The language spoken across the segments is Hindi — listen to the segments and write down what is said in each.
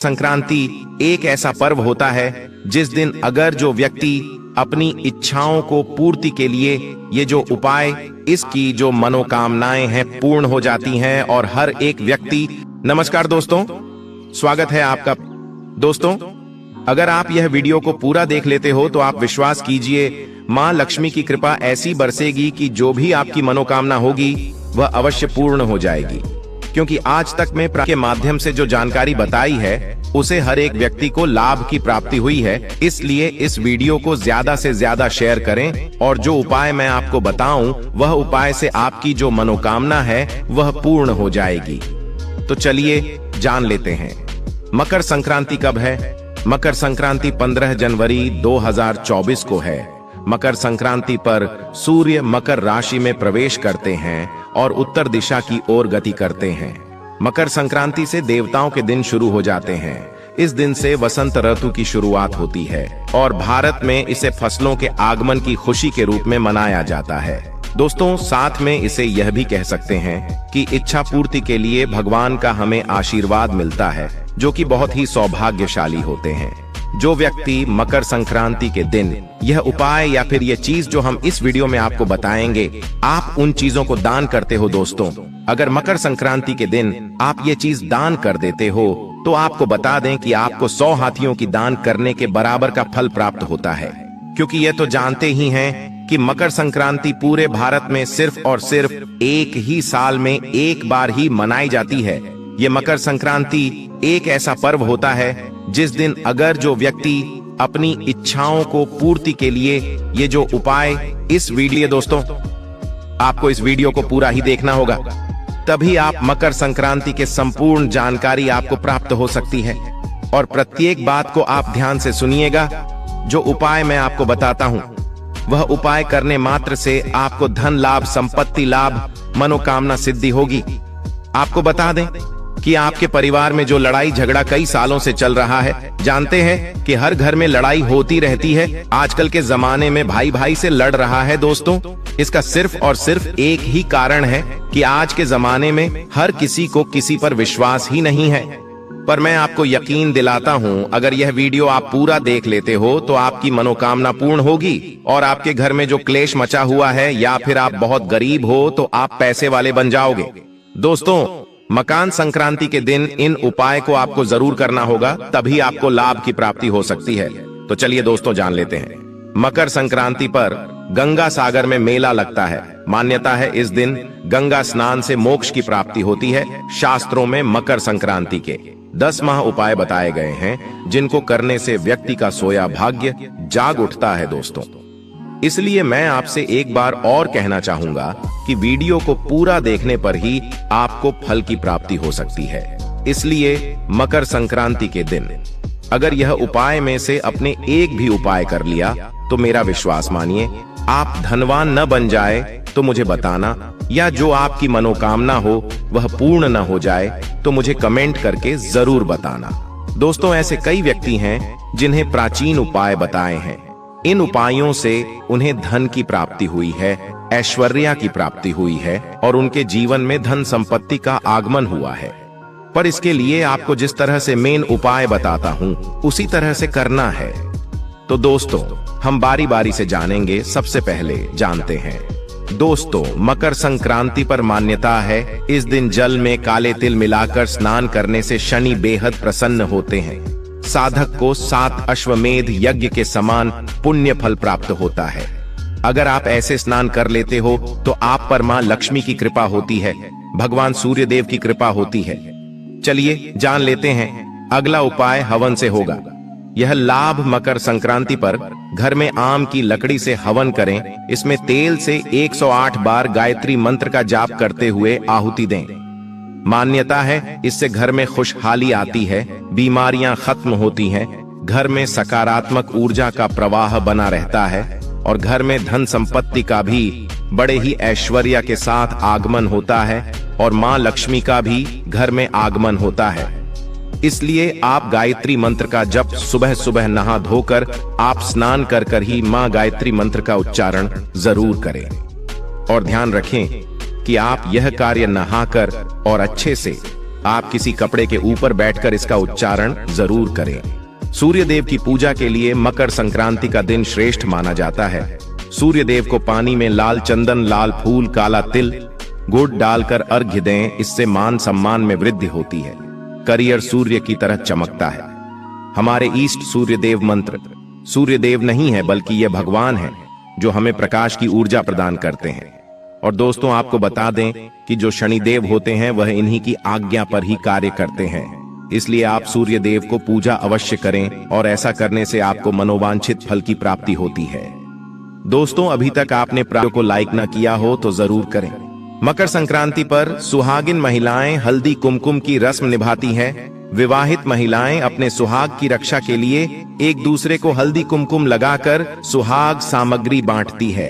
संक्रांति एक ऐसा पर्व होता है जिस दिन अगर जो व्यक्ति अपनी इच्छाओं को पूर्ति के लिए ये जो उपाय इसकी जो मनोकामनाएं हैं पूर्ण हो जाती हैं और हर एक व्यक्ति। नमस्कार दोस्तों, स्वागत है आपका। दोस्तों, अगर आप यह वीडियो को पूरा देख लेते हो तो आप विश्वास कीजिए मां लक्ष्मी की कृपा ऐसी बरसेगी कि जो भी आपकी मनोकामना होगी वह अवश्य पूर्ण हो जाएगी। क्योंकि आज तक में के माध्यम से जो जानकारी बताई है उसे हर एक व्यक्ति को लाभ की प्राप्ति हुई है, इसलिए इस वीडियो को ज्यादा से ज्यादा शेयर करें और जो उपाय मैं आपको बताऊं वह उपाय से आपकी जो मनोकामना है वह पूर्ण हो जाएगी। तो चलिए जान लेते हैं मकर संक्रांति कब है। मकर संक्रांति 15 जनवरी 2024 को है। मकर संक्रांति पर सूर्य मकर राशि में प्रवेश करते हैं और उत्तर दिशा की ओर गति करते हैं। मकर संक्रांति से देवताओं के दिन शुरू हो जाते हैं। इस दिन से वसंत ऋतु की शुरुआत होती है और भारत में इसे फसलों के आगमन की खुशी के रूप में मनाया जाता है। दोस्तों, साथ में इसे यह भी कह सकते हैं कि इच्छा पूर्ति के लिए भगवान का हमें आशीर्वाद मिलता है, जो कि बहुत ही सौभाग्यशाली होते हैं। जो व्यक्ति मकर संक्रांति के दिन यह उपाय या फिर यह चीज जो हम इस वीडियो में आपको बताएंगे, आप उन चीजों को दान करते हो। दोस्तों, अगर मकर संक्रांति के दिन आप ये चीज दान कर देते हो तो आपको बता दें कि आपको 100 हाथियों की दान करने के बराबर का फल प्राप्त होता है। क्योंकि ये तो जानते ही हैं कि मकर संक्रांति पूरे भारत में सिर्फ और सिर्फ एक ही साल में एक बार ही मनाई जाती है। ये मकर संक्रांति एक ऐसा पर्व होता है जिस दिन अगर जो व्यक्ति अपनी इच्छाओं को पूर्ति के लिए ये जो उपाय इस वीडियो, दोस्तों आपको इस वीडियो को पूरा ही देखना होगा, तभी आप मकर संक्रांति के संपूर्ण जानकारी आपको प्राप्त हो सकती है। और प्रत्येक बात को आप ध्यान से सुनिएगा। जो उपाय मैं आपको बताता हूँ वह उपाय करने मात्र से आपको धन लाभ, संपत्ति लाभ, मनोकामना सिद्धि होगी। आपको बता दें कि आपके परिवार में जो लड़ाई झगड़ा कई सालों से चल रहा है, जानते हैं कि हर घर में लड़ाई होती रहती है। आजकल के जमाने में भाई भाई से लड़ रहा है। दोस्तों, इसका सिर्फ और सिर्फ एक ही कारण है कि आज के जमाने में हर किसी को किसी पर विश्वास ही नहीं है। पर मैं आपको यकीन दिलाता हूं, अगर यह वीडियो आप पूरा देख लेते हो तो आपकी मनोकामना पूर्ण होगी और आपके घर में जो क्लेश मचा हुआ है या फिर आप बहुत गरीब हो तो आप पैसे वाले बन जाओगे। दोस्तों, मकर संक्रांति के दिन इन उपाय को आपको जरूर करना होगा, तभी आपको लाभ की प्राप्ति हो सकती है। तो चलिए दोस्तों जान लेते हैं। मकर संक्रांति पर गंगा सागर में मेला लगता है। मान्यता है इस दिन गंगा स्नान से मोक्ष की प्राप्ति होती है। शास्त्रों में मकर संक्रांति के 10 महा उपाय बताए गए हैं जिनको करने से व्यक्ति का सोया भाग्य जाग उठता है। दोस्तों, इसलिए मैं आपसे एक बार और कहना चाहूंगा कि वीडियो को पूरा देखने पर ही आपको फल की प्राप्ति हो सकती है। इसलिए मकर संक्रांति के दिन अगर यह उपाय में से अपने एक भी उपाय कर लिया तो मेरा विश्वास मानिए, आप धनवान न बन जाए तो मुझे बताना, या जो आपकी मनोकामना हो वह पूर्ण न हो जाए तो मुझे कमेंट करके जरूर बताना। दोस्तों, ऐसे कई व्यक्ति हैं जिन्हें प्राचीन उपाय बताए हैं। इन उपायों से उन्हें धन की प्राप्ति हुई है, ऐश्वर्य की प्राप्ति हुई है और उनके जीवन में धन संपत्ति का आगमन हुआ है। पर इसके लिए आपको जिस तरह से मेन उपाय बताता हूँ उसी तरह से करना है। तो दोस्तों, हम बारी बारी से जानेंगे। सबसे पहले जानते हैं दोस्तों, मकर संक्रांति पर मान्यता है इस दिन जल में काले तिल मिलाकर स्नान करने से शनि बेहद प्रसन्न होते हैं। साधक को 7 अश्वमेध यज्ञ के समान पुण्य फल प्राप्त होता है। अगर आप ऐसे स्नान कर लेते हो तो आप पर मां लक्ष्मी की कृपा होती है, भगवान सूर्य देव की कृपा होती है। चलिए जान लेते हैं। अगला उपाय हवन से होगा। यह लाभ मकर संक्रांति पर घर में आम की लकड़ी से हवन करें। इसमें तेल से 108 बार गायत्री मंत्र का जाप करते हुए आहुति दें। मान्यता है इससे घर में खुशहाली आती है, बीमारियां खत्म होती हैं, घर में सकारात्मक ऊर्जा का प्रवाह बना रहता है और घर में धन संपत्ति का भी बड़े ही ऐश्वर्य के साथ आगमन होता है और मां लक्ष्मी का भी घर में आगमन होता है। इसलिए आप गायत्री मंत्र का जप सुबह सुबह नहा धोकर आप स्नान कर ही मां गायत्री मंत्र का उच्चारण जरूर करें। और ध्यान रखें कि आप यह कार्य नहाकर और अच्छे से आप किसी कपड़े के ऊपर बैठकर इसका उच्चारण जरूर करें। सूर्य देव की पूजा के लिए मकर संक्रांति का दिन श्रेष्ठ माना जाता है। सूर्य देव को पानी में लाल चंदन, लाल फूल, काला तिल, गुड़ डालकर अर्घ्य दें, इससे मान सम्मान में वृद्धि होती है। करियर सूर्य की तरह चमकता है। हमारे ईष्ट सूर्य देव मंत्र सूर्य देव नहीं है बल्कि ये भगवान है जो हमें प्रकाश की ऊर्जा प्रदान करते हैं। और दोस्तों, आपको बता दें कि जो शनिदेव होते हैं वह इन्हीं की आज्ञा पर ही कार्य करते हैं। इसलिए आप सूर्य देव को पूजा अवश्य करें और ऐसा करने से आपको मनोवांछित फल की प्राप्ति होती है। दोस्तों, अभी तक आपने वीडियो को लाइक न किया हो तो जरूर करें। मकर संक्रांति पर सुहागिन महिलाएं हल्दी कुमकुम की रस्म निभाती हैं। विवाहित महिलाएं अपने सुहाग की रक्षा के लिए एक दूसरे को हल्दी कुमकुम लगाकर सुहाग सामग्री बांटती है।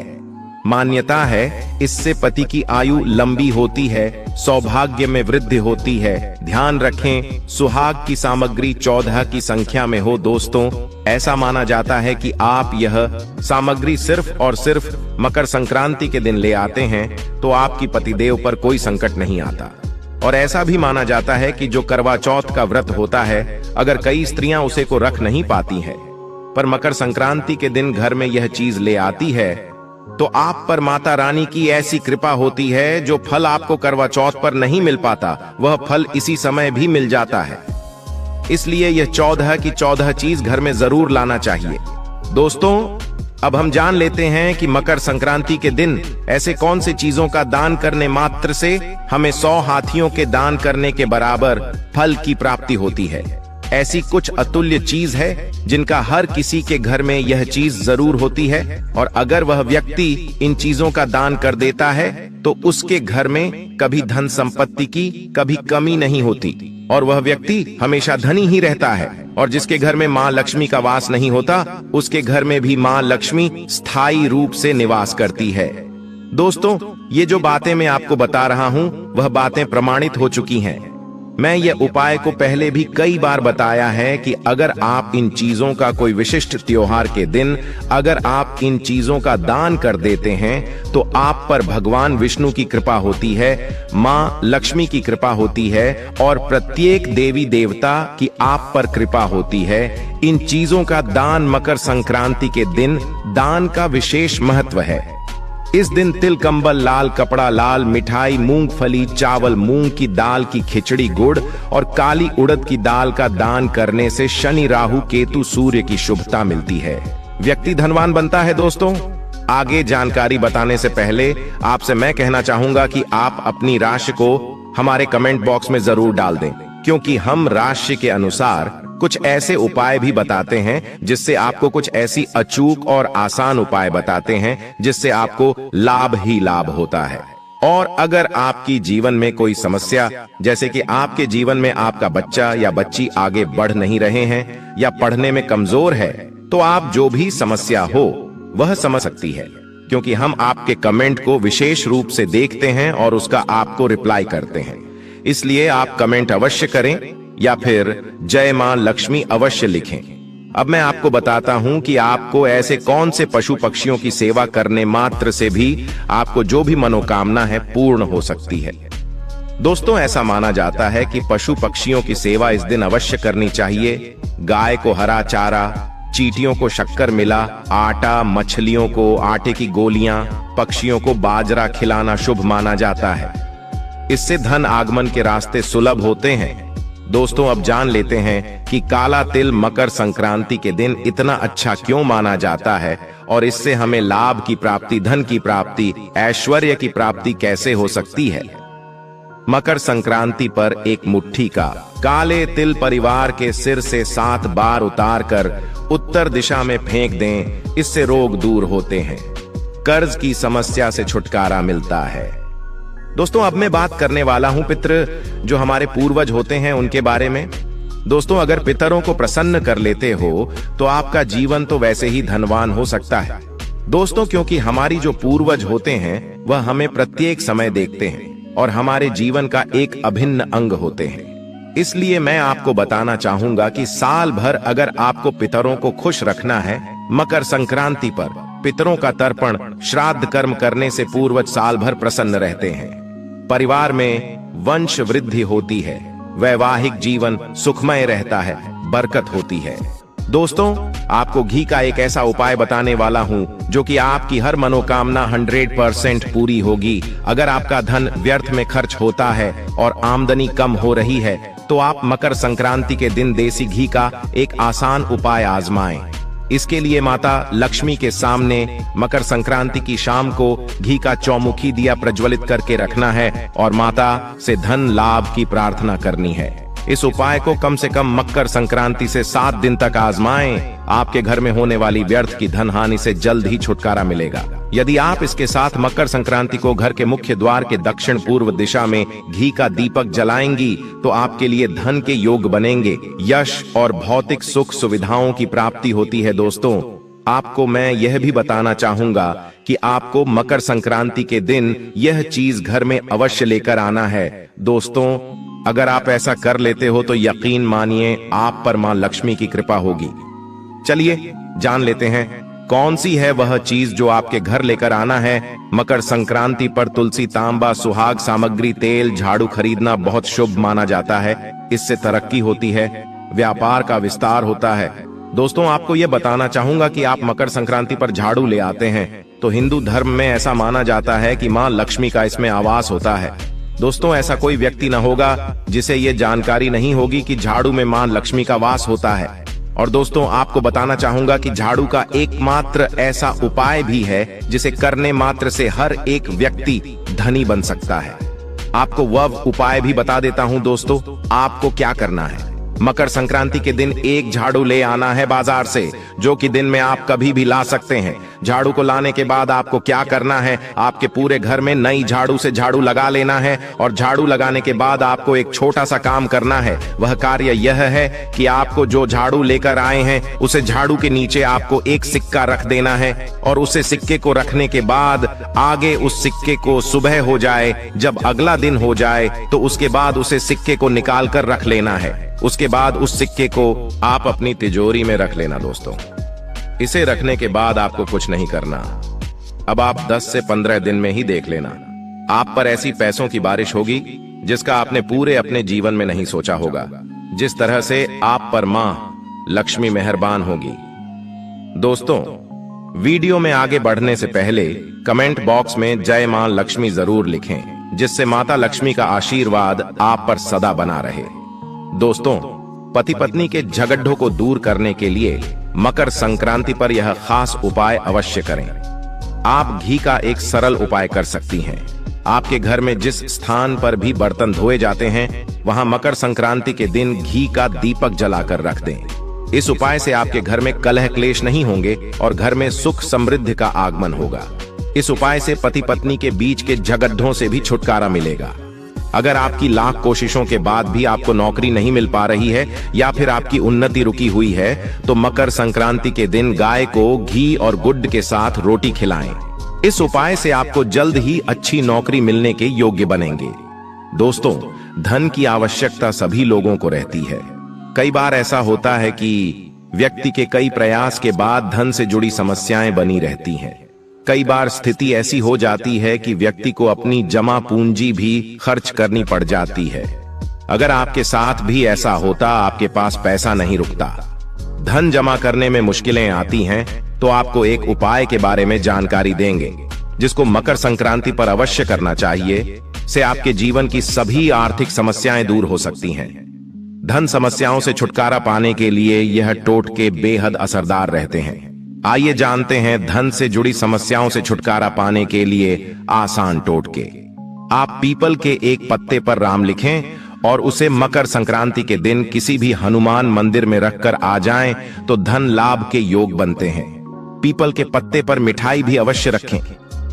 मान्यता है इससे पति की आयु लंबी होती है, सौभाग्य में वृद्धि होती है। ध्यान रखें, सुहाग की सामग्री 14 की संख्या में हो। दोस्तों, ऐसा माना जाता है कि आप यह सामग्री सिर्फ और सिर्फ मकर संक्रांति के दिन ले आते हैं तो आपकी पतिदेव पर कोई संकट नहीं आता। और ऐसा भी माना जाता है कि जो करवा चौथ का व्रत होता है, अगर कई स्त्रियां उसे को रख नहीं पाती हैं, पर मकर संक्रांति के दिन घर में यह चीज ले आती है, तो आप पर माता रानी की ऐसी कृपा होती है जो फल आपको करवा चौथ पर नहीं मिल पाता, वह फल इसी समय भी मिल जाता है। इसलिए यह 14 की 14 चीज घर में जरूर लाना चाहिए। दोस्तों, अब हम जान लेते हैं कि मकर संक्रांति के दिन ऐसे कौन से चीजों का दान करने मात्र से हमें 100 हाथियों के दान करने के बराबर फल की प्राप्ति होती है। ऐसी कुछ अतुल्य चीज है जिनका हर किसी के घर में यह चीज जरूर होती है, और अगर वह व्यक्ति इन चीजों का दान कर देता है तो उसके घर में कभी धन संपत्ति की कभी कमी नहीं होती और वह व्यक्ति हमेशा धनी ही रहता है। और जिसके घर में माँ लक्ष्मी का वास नहीं होता, उसके घर में भी माँ लक्ष्मी स्थायी रूप से निवास करती है। दोस्तों, ये जो बातें मैं आपको बता रहा हूँ वह बातें प्रमाणित हो चुकी हैं। मैं ये उपाय को पहले भी कई बार बताया है कि अगर आप इन चीजों का कोई विशिष्ट त्योहार के दिन अगर आप इन चीजों का दान कर देते हैं तो आप पर भगवान विष्णु की कृपा होती है, माँ लक्ष्मी की कृपा होती है और प्रत्येक देवी देवता की आप पर कृपा होती है। इन चीजों का दान मकर संक्रांति के दिन दान का विशेष महत्व है। इस दिन तिल, कंबल, लाल कपड़ा, लाल मिठाई, मूंगफली, चावल, मूंग की दाल की खिचड़ी, गुड़ और काली उड़द की दाल का दान करने से शनि, राहु, केतु, सूर्य की शुभता मिलती है। व्यक्ति धनवान बनता है। दोस्तों, आगे जानकारी बताने से पहले आपसे मैं कहना चाहूंगा कि आप अपनी राशि को हमारे कमेंट बॉक्स में जरूर डाल दें, क्योंकि हम राशि के अनुसार कुछ ऐसे उपाय भी बताते हैं जिससे आपको कुछ ऐसी अचूक और आसान उपाय बताते हैं जिससे आपको लाभ ही लाभ होता है। और अगर आपकी जीवन में कोई समस्या, जैसे कि आपके जीवन में आपका बच्चा या बच्ची आगे बढ़ नहीं रहे हैं या पढ़ने में कमजोर है, तो आप जो भी समस्या हो वह समझ सकती है, क्योंकि हम आपके कमेंट को विशेष रूप से देखते हैं और उसका आपको रिप्लाई करते हैं। इसलिए आप कमेंट अवश्य करें या फिर जय मां लक्ष्मी अवश्य लिखें। अब मैं आपको बताता हूं कि आपको ऐसे कौन से पशु पक्षियों की सेवा करने मात्र से भी आपको जो भी मनोकामना है पूर्ण हो सकती है। दोस्तों, ऐसा माना जाता है कि पशु पक्षियों की सेवा इस दिन अवश्य करनी चाहिए। गाय को हरा चारा, चींटियों को शक्कर मिला आटा, मछलियों को आटे की गोलियां, पक्षियों को बाजरा खिलाना शुभ माना जाता है। इससे धन आगमन के रास्ते सुलभ होते हैं। दोस्तों, अब जान लेते हैं कि काला तिल मकर संक्रांति के दिन इतना अच्छा क्यों माना जाता है और इससे हमें लाभ की प्राप्ति, धन की प्राप्ति, ऐश्वर्य की प्राप्ति कैसे हो सकती है। मकर संक्रांति पर एक मुट्ठी का काले तिल परिवार के सिर से 7 बार उतारकर उत्तर दिशा में फेंक दें। इससे रोग दूर होते हैं, कर्ज की समस्या से छुटकारा मिलता है। दोस्तों, अब मैं बात करने वाला हूं पितृ, जो हमारे पूर्वज होते हैं, उनके बारे में। दोस्तों, अगर पितरों को प्रसन्न कर लेते हो तो आपका जीवन तो वैसे ही धनवान हो सकता है। दोस्तों, क्योंकि हमारी जो पूर्वज होते हैं वह हमें प्रत्येक समय देखते हैं और हमारे जीवन का एक अभिन्न अंग होते हैं। इसलिए मैं आपको बताना चाहूंगा कि साल भर अगर आपको पितरों को खुश रखना है, मकर संक्रांति पर पितरों का तर्पण, श्राद्ध कर्म करने से पूर्वज साल भर प्रसन्न रहते हैं। परिवार में वंश वृद्धि होती है वैवाहिक जीवन सुखमय रहता है, बरकत होती है। दोस्तों, आपको घी का एक ऐसा उपाय बताने वाला हूं जो कि आपकी हर मनोकामना 100% पूरी होगी। अगर आपका धन व्यर्थ में खर्च होता है और आमदनी कम हो रही है तो आप मकर संक्रांति के दिन देसी घी का एक आसान उपाय आजमाएं। इसके लिए माता लक्ष्मी के सामने मकर संक्रांति की शाम को घी का चौमुखी दिया प्रज्वलित करके रखना है और माता से धन लाभ की प्रार्थना करनी है। इस उपाय को कम से कम मकर संक्रांति से 7 दिन तक आजमाएं। आपके घर में होने वाली व्यर्थ की धन हानि से जल्द ही छुटकारा मिलेगा। यदि आप इसके साथ मकर संक्रांति को घर के मुख्य द्वार के दक्षिण पूर्व दिशा में घी का दीपक जलाएंगी तो आपके लिए धन के योग बनेंगे, यश और भौतिक सुख सुविधाओं की प्राप्ति होती है। दोस्तों, आपको मैं यह भी बताना चाहूंगा कि आपको मकर संक्रांति के दिन यह चीज घर में अवश्य लेकर आना है। दोस्तों, अगर आप ऐसा कर लेते हो तो यकीन मानिए आप पर मां लक्ष्मी की कृपा होगी। चलिए जान लेते हैं कौन सी है वह चीज जो आपके घर लेकर आना है। मकर संक्रांति पर तुलसी, तांबा, सुहाग सामग्री, तेल, झाड़ू खरीदना बहुत शुभ माना जाता है। इससे तरक्की होती है, व्यापार का विस्तार होता है। दोस्तों, आपको यह बताना चाहूंगा कि आप मकर संक्रांति पर झाड़ू ले आते हैं तो हिंदू धर्म में ऐसा माना जाता है कि मां लक्ष्मी का इसमें आवास होता है। दोस्तों, ऐसा कोई व्यक्ति न होगा जिसे ये जानकारी नहीं होगी कि झाड़ू में मां लक्ष्मी का वास होता है। और दोस्तों, आपको बताना चाहूंगा कि झाड़ू का एकमात्र ऐसा उपाय भी है जिसे करने मात्र से हर एक व्यक्ति धनी बन सकता है। आपको वह उपाय भी बता देता हूं। दोस्तों, आपको क्या करना है, मकर संक्रांति के दिन एक झाड़ू ले आना है बाजार से, जो कि दिन में आप कभी भी ला सकते हैं। झाड़ू को लाने के बाद आपको क्या करना है, आपके पूरे घर में नई झाड़ू से झाड़ू लगा लेना है। और झाड़ू लगाने के बाद आपको एक छोटा सा काम करना है। वह कार्य यह है कि आपको जो झाड़ू लेकर आए हैं उसे झाड़ू के नीचे आपको एक सिक्का रख देना है। और उसे सिक्के को रखने के बाद आगे उस सिक्के को सुबह हो जाए, जब अगला दिन हो जाए तो उसके बाद उसे सिक्के को निकाल कर रख लेना है। उसके बाद उस सिक्के को आप अपनी तिजोरी में रख लेना। दोस्तों, इसे रखने के बाद आपको कुछ नहीं करना। अब आप 10 से 15 दिन में ही देख लेना, आप पर ऐसी पैसों की बारिश होगी जिसका आपने पूरे अपने जीवन में नहीं सोचा होगा। जिस तरह से आप पर मां लक्ष्मी मेहरबान होगी। दोस्तों, वीडियो में आगे बढ़ने से पहले कमेंट बॉक्स में जय मां लक्ष्मी जरूर लिखें, जिससे माता लक्ष्मी का आशीर्वाद आप पर सदा बना रहे। दोस्तों, पति पत्नी के झगड़ों को दूर करने के लिए मकर संक्रांति पर यह खास उपाय अवश्य करें। आप घी का एक सरल उपाय कर सकती हैं। आपके घर में जिस स्थान पर भी बर्तन धोए जाते हैं वहां मकर संक्रांति के दिन घी का दीपक जलाकर रख दें। इस उपाय से आपके घर में कलह क्लेश नहीं होंगे और घर में सुख समृद्धि का आगमन होगा। इस उपाय से पति पत्नी के बीच के झगड़ों से भी छुटकारा मिलेगा। अगर आपकी लाख कोशिशों के बाद भी आपको नौकरी नहीं मिल पा रही है या फिर आपकी उन्नति रुकी हुई है तो मकर संक्रांति के दिन गाय को घी और गुड़ के साथ रोटी खिलाएं। इस उपाय से आपको जल्द ही अच्छी नौकरी मिलने के योग्य बनेंगे। दोस्तों, धन की आवश्यकता सभी लोगों को रहती है। कई बार ऐसा होता है कि व्यक्ति के कई प्रयास के बाद धन से जुड़ी समस्याएं बनी रहती हैं। कई बार स्थिति ऐसी हो जाती है कि व्यक्ति को अपनी जमा पूंजी भी खर्च करनी पड़ जाती है। अगर आपके साथ भी ऐसा होता, आपके पास पैसा नहीं रुकता, धन जमा करने में मुश्किलें आती हैं, तो आपको एक उपाय के बारे में जानकारी देंगे जिसको मकर संक्रांति पर अवश्य करना चाहिए। से आपके जीवन की सभी आर्थिक समस्याएं दूर हो सकती हैं। धन समस्याओं से छुटकारा पाने के लिए यह टोटके बेहद असरदार रहते हैं। आइए जानते हैं धन से जुड़ी समस्याओं से छुटकारा पाने के लिए आसान टोटके। आप पीपल के एक पत्ते पर राम लिखें और उसे मकर संक्रांति के दिन किसी भी हनुमान मंदिर में रखकर आ जाएं तो धन लाभ के योग बनते हैं। पीपल के पत्ते पर मिठाई भी अवश्य रखें।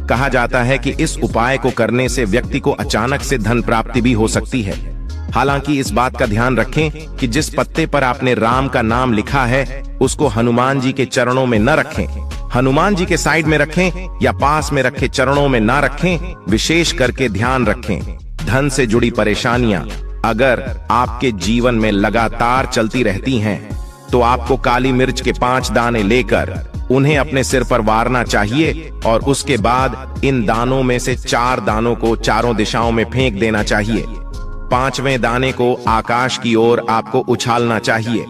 कहा जाता है कि इस उपाय को करने से व्यक्ति को अचानक से धन प्राप्ति भी हो सकती है। हालांकि इस बात का ध्यान रखें कि जिस पत्ते पर आपने राम का नाम लिखा है उसको हनुमान जी के चरणों में न रखें। हनुमान जी के साइड में रखें या पास में रखे चरणों में ना रखें। विशेष करके ध्यान रखें, धन से जुड़ी परेशानियां अगर आपके जीवन में लगातार चलती रहती हैं तो आपको काली मिर्च के 5 दाने लेकर उन्हें अपने सिर पर वारना चाहिए और उसके बाद इन दानों में से 4 दानों को चारों दिशाओं में फेंक देना चाहिए। 5वें दाने को आकाश की ओर आपको उछालना चाहिए।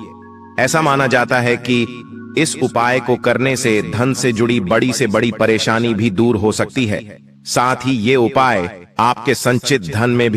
ऐसा माना जाता है कि इस उपाय को करने से धन से जुड़ी बड़ी से बड़ी परेशानी भी दूर हो सकती है। साथ ही ये उपाय आपके संचित धन में भी